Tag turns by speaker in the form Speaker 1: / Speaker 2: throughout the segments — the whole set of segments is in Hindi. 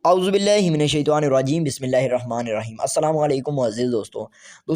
Speaker 1: औज़ुबिल्लाहिमिनश्शैतानिर्रजीम बिस्मिल्लाहिर्रहमानिर्रहीम। अस्सलाम वालेकुम अज़ीज़ दोस्तों,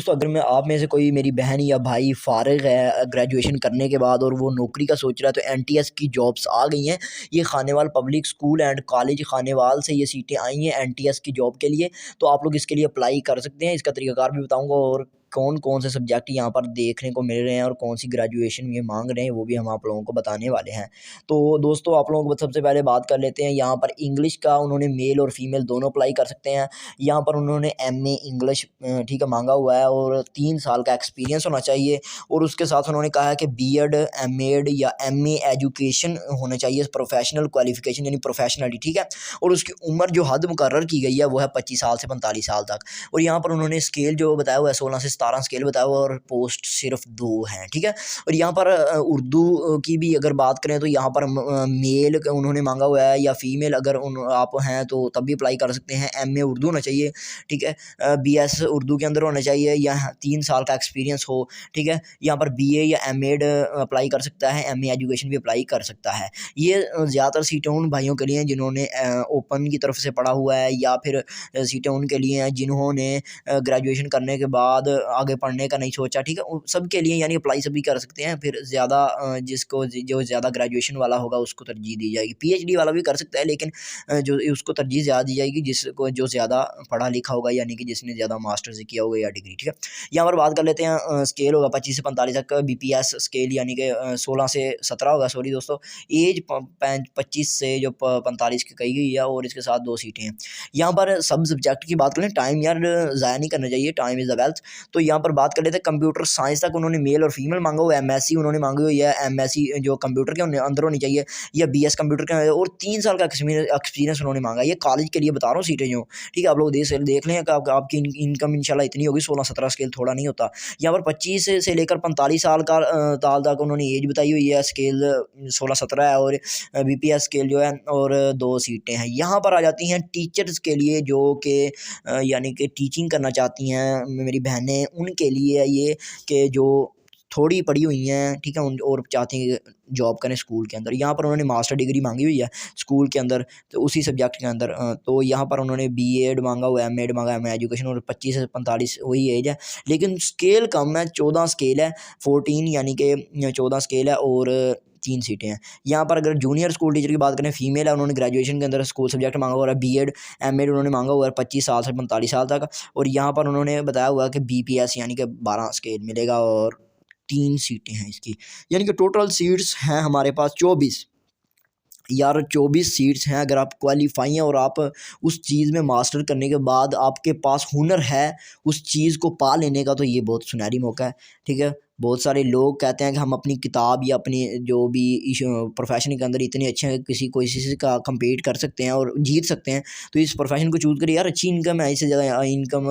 Speaker 1: अगर मैं आप में से कोई मेरी बहन या भाई फ़ारिग है ग्रेजुएशन करने के बाद और वो नौकरी का सोच रहा है, तो एनटीएस की जॉब्स आ गई हैं। ये Khanewal public school and college Khanewal से ये सीटें आई हैं एनटीएस की जॉब के लिए। तो आप लोग इसके लिए अप्लाई कर सकते हैं। इसका तरीक़ाकार भी बताऊँगा और कौन-कौन से सब्जेक्ट यहाँ पर देखने को मिल रहे हैं और कौन-सी ग्रेजुएशन ये माँग रहे हैं, वो भी हम आप लोगों को बताने वाले हैं। तो दोस्तों, आप लोगों को सबसे पहले बात कर लेते हैं। यहाँ पर इंग्लिश का उन्होंने मेल और फीमेल दोनों अप्लाई कर सकते हैं। यहाँ पर उन्होंने एमए इंग्लिश ठीक है माँगा हुआ है और 3 साल का एक्सपीरियंस होना चाहिए और उसके साथ उन्होंने कहा है कि बीएड, एमएड या एमए एजुकेशन होना चाहिए, प्रोफेशनल क्वालिफ़िकेशन यानी प्रोफेशनलिटी, ठीक है? और उसकी उम्र जो हद मुकर्रर की गई है वो है 25 साल से 45 साल तक। और यहाँ पर उन्होंने स्केल जो बताया हुआ है 16 से 17 स्केल बताया हुआ है और पोस्ट सिर्फ 2 हैं, ठीक है? और यहाँ पर उर्दू की भी अगर बात करें तो यहाँ पर मेल उन्होंने माँगा हुआ है या फीमेल अगर आप हैं तो तब भी अप्लाई कर सकते हैं। एमए उर्दू होना चाहिए, ठीक है? बीएस उर्दू के अंदर होना चाहिए या 3 साल का एक्सपीरियंस हो, ठीक है? यहाँ पर बीए या एमएड अप्लाई कर सकता है, एमए एजुकेशन भी अप्लाई कर सकता है। ये ज़्यादातर सीटें उन भाइयों के लिए हैं जिन्होंने ओपन की तरफ से पढ़ा हुआ है या फिर सीटें उनके लिए हैं जिन्होंने ग्रेजुएशन करने के बाद आगे पढ़ने का नहीं सोचा, ठीक है? सबके लिए यानी अप्लाई सभी कर सकते हैं। फिर ज़्यादा जिसको जो ज़्यादा ग्रेजुएशन वाला होगा उसको तरजीह दी जाएगी। पीएचडी वाला भी कर सकता है लेकिन जो उसको तरजीह ज़्यादा दी जाएगी जिसको जो ज़्यादा पढ़ा लिखा होगा यानी कि जिसने ज़्यादा मास्टर्स किया होगा या डिग्री, ठीक है? यहाँ पर बात कर लेते हैं स्केल होगा 25 से 45 तक बीपीएस स्केल यानी कि 16 से 17 होगा, सॉरी दोस्तों। एज 25 से जो 45 की कही गई है और इसके साथ 2 सीटें हैं। यहाँ पर सब सब्जेक्ट की बात करें, टाइम यार ज़ाया नहीं करना चाहिए, टाइम इज़ द वेल्थ। तो यहाँ पर बात कर लेते हैं कंप्यूटर साइंस तक उन्होंने मेल और फीमेल मांगा हुआ है। एमएससी उन्होंने मांगी हुई है, एमएससी जो कंप्यूटर के अंदर होनी चाहिए या बीएस कंप्यूटर के अंदर और 3 साल का एक्सपीरियंस उन्होंने मांगा है। ये कॉलेज के लिए बता रहा हूँ सीटें जो, ठीक है? आप लोग देख लें कि आपकी इनकम इंशाल्लाह इतनी होगी, 16-17 स्केल थोड़ा नहीं होता। यहाँ पर 25 से लेकर 45 साल का साल तक उन्होंने एज बताई हुई है। स्केल 16-17 है और बीपीएस स्केल जो है और 2 सीटें हैं। यहाँ पर आ जाती हैं टीचर्स के लिए जो कि यानी कि टीचिंग करना चाहती हैं मेरी बहनें, उनके लिए ये कि जो थोड़ी पढ़ी हुई हैं, ठीक है? और चाहती हैं कि जॉब करें स्कूल के अंदर। यहाँ पर उन्होंने मास्टर डिग्री मांगी हुई है स्कूल के अंदर, तो उसी सब्जेक्ट के अंदर तो यहाँ पर उन्होंने बीएड मांगा हुआ है, एमएड मांगा है, एमए एजुकेशन और 25 से 45 वही एज है। लेकिन स्केल कम है, 14 स्केल है, 14 यानी कि 14 स्केल है और 3 सीटें हैं। यहाँ पर अगर जूनियर स्कूल टीचर की बात करें, फीमेल है, उन्होंने ग्रेजुएशन के अंदर स्कूल सब्जेक्ट मांगा हुआ है, बीएड, एमएड उन्होंने मांगा हुआ है 25 साल से 45 साल तक। और यहाँ पर उन्होंने बताया हुआ है कि बीपीएस यानी कि 12 स्केल मिलेगा और 3 सीटें हैं इसकी। यानी कि टोटल सीट्स हैं हमारे पास 24। यार 24 सीट्स हैं। अगर आप क्वालीफाई हैं और आप उस चीज़ में मास्टर करने के बाद आपके पास हुनर है उस चीज़ को पा लेने का, तो ये बहुत सुनहरी मौका है, ठीक है? बहुत सारे लोग कहते हैं कि हम अपनी किताब या अपनी जो भी प्रोफेशन के अंदर इतने अच्छे हैं, किसी का कम्पीट कर सकते हैं और जीत सकते हैं। तो इस प्रोफेशन को चूज़ करिए यार, अच्छी इनकम है, इससे ज़्यादा इनकम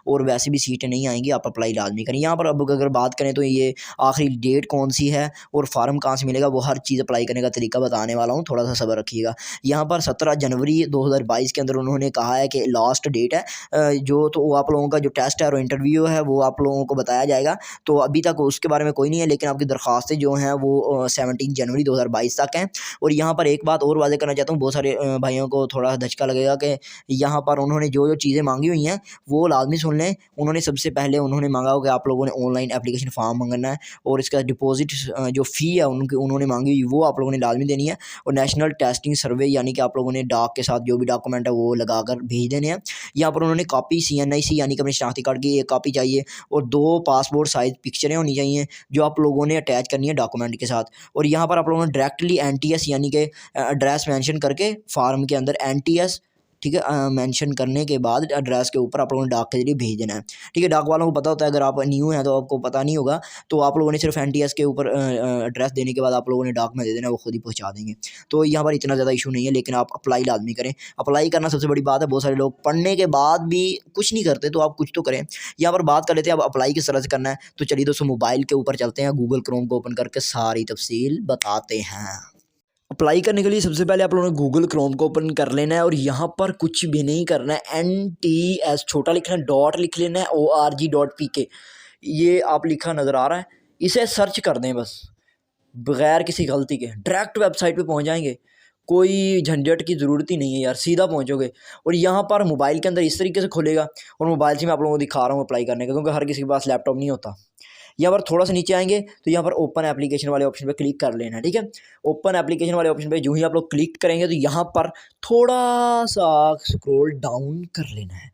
Speaker 1: और वैसे भी सीटें नहीं आएंगी, आप अप्लाई लाजमी करें। यहाँ पर अब अगर बात करें तो ये आखिरी डेट कौन सी है और फार्म कहाँ से मिलेगा, वो हर चीज़ अप्लाई करने का तरीका बताने वाला हूँ, थोड़ा सा सब्र रखिएगा। यहाँ पर 17 जनवरी 2022 के अंदर उन्होंने कहा है कि लास्ट डेट है जो, तो वो आप लोगों का जो टेस्ट है और इंटरव्यू है वो आप लोगों को बताया जाएगा। तो अभी तक उसके बारे में कोई नहीं है, लेकिन आपकी दरख्वास्तें जो हैं वो 17 जनवरी 2022 तक हैं। और यहाँ पर एक बात और वाज़ेह करना चाहता हूँ, बहुत सारे भाइयों को थोड़ा धचका लगेगा कि यहाँ पर उन्होंने जो चीज़ें मांगी हुई हैं वो लाजमी सुन लें। उन्होंने सबसे पहले उन्होंने मांगा हो कि आप लोगों ने ऑनलाइन एप्लीकेशन फॉर्म मंगाना है और इसका डिपॉजिट जो फ़ी है उन्होंने मांगी हुई वो आप लोगों ने लाजमी देनी है। और नेशनल टेस्टिंग सर्वे यानी कि आप लोगों ने डाक के साथ जो भी डॉक्यूमेंट है वो लगा कर भेज देने हैं। यहाँ पर उन्होंने कॉपी CNIC यानी कि अपने शनाख्ती कार्ड की एक कॉपी चाहिए और 2 पासपोर्ट साइज़ पिक्चरें होनी चाहिए जो आप लोगों ने अटैच करनी है डॉक्यूमेंट के साथ। और यहाँ पर आप लोगों ने डायरेक्टली एनटीएस यानी कि एड्रेस मेंशन करके फार्म के अंदर एनटीएस, ठीक है, मेंशन करने के बाद एड्रेस के ऊपर आप लोगों ने डाक के जरिए भेज देना है, ठीक है? डाक वालों को पता होता है, अगर आप न्यू हैं तो आपको पता नहीं होगा। तो आप लोगों ने सिर्फ एनटीएस के ऊपर एड्रेस देने के बाद आप लोगों ने डाक में दे देना है, वो खुद ही पहुँचा देंगे। तो यहाँ पर इतना ज़्यादा इशू नहीं है, लेकिन आप अप्लाई लाजमी करें। अप्लाई करना सबसे बड़ी बात है। बहुत सारे लोग पढ़ने के बाद भी कुछ नहीं करते, तो आप कुछ तो करें। यहाँ पर बात कर लेते हैं अब अप्लाई किस तरह से करना है। तो चलिए दोस्तों, मोबाइल के ऊपर चलते हैं, गूगल क्रोम को ओपन करके सारी तफसील बताते हैं। अप्लाई करने के लिए सबसे पहले आप लोगों ने गूगल क्रोम को ओपन कर लेना है और यहाँ पर कुछ भी नहीं करना है, NTS छोटा लिखना है, डॉट लिख लेना है, org.pk ये आप लिखा नज़र आ रहा है, इसे सर्च कर दें बस बगैर किसी गलती के, डायरेक्ट वेबसाइट पे पहुँच जाएंगे। कोई झंझट की ज़रूरत ही नहीं है यार, सीधा पहुँचोगे। और यहाँ पर मोबाइल के अंदर इस तरीके से खुलेगा, और मोबाइल से मैं आप लोगों को दिखा रहा हूँ अप्लाई करने का, क्योंकि हर किसी के पास लैपटॉप नहीं होता। यहाँ पर थोड़ा सा नीचे आएंगे तो यहाँ पर ओपन एप्लीकेशन वाले ऑप्शन पे क्लिक कर लेना है, ठीक है। ओपन एप्लीकेशन वाले ऑप्शन पे जो ही आप लोग क्लिक करेंगे तो यहाँ पर थोड़ा सा स्क्रॉल डाउन कर लेना है।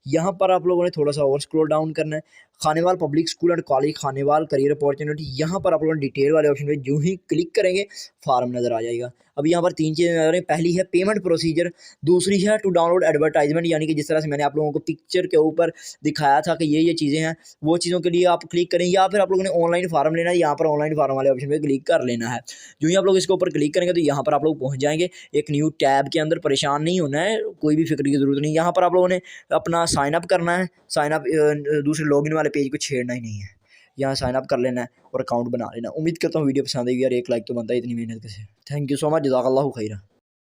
Speaker 1: यहाँ पर आप लोगों ने थोड़ा सा और स्क्रॉल डाउन करना है। Khanewal public school and college Khanewal career opportunity, यहाँ पर आप लोगों ने डिटेल वाले ऑप्शन पे जो ही क्लिक करेंगे फार्म नज़र आ जाएगा। अब यहाँ पर 3 चीज़ें नज़र आ रही हैं। पहली है पेमेंट प्रोसीजर, दूसरी है टू डाउनलोड एडवर्टाइजमेंट, यानी कि जिस तरह से मैंने आप लोगों को पिक्चर के ऊपर दिखाया था कि ये चीज़ें हैं, वो चीज़ों के लिए आप क्लिक करें, या फिर आप लोगों ने ऑनलाइन फार्म लेना है, यहाँ पर ऑनलाइन फार्म वाले ऑप्शन पे क्लिक कर लेना है। जो ही आप लोग इसके ऊपर क्लिक करेंगे तो यहाँ पर आप लोग पहुँच जाएंगे एक न्यू टैब के अंदर। परेशान नहीं होना है, कोई भी फिक्र की ज़रूरत नहीं। यहाँ पर आप लोगों ने अपना साइन अप करना है, साइन अप दूसरे लॉगिन वाले पेज को छेड़ना ही नहीं है, यहाँ साइन अप कर लेना है और अकाउंट बना लेना। उम्मीद करता हूँ वीडियो पसंद आएगी यार, एक लाइक तो बनता है इतनी मेहनत से। थैंक यू सो मच, जज़ाकल्लाहु खैरा।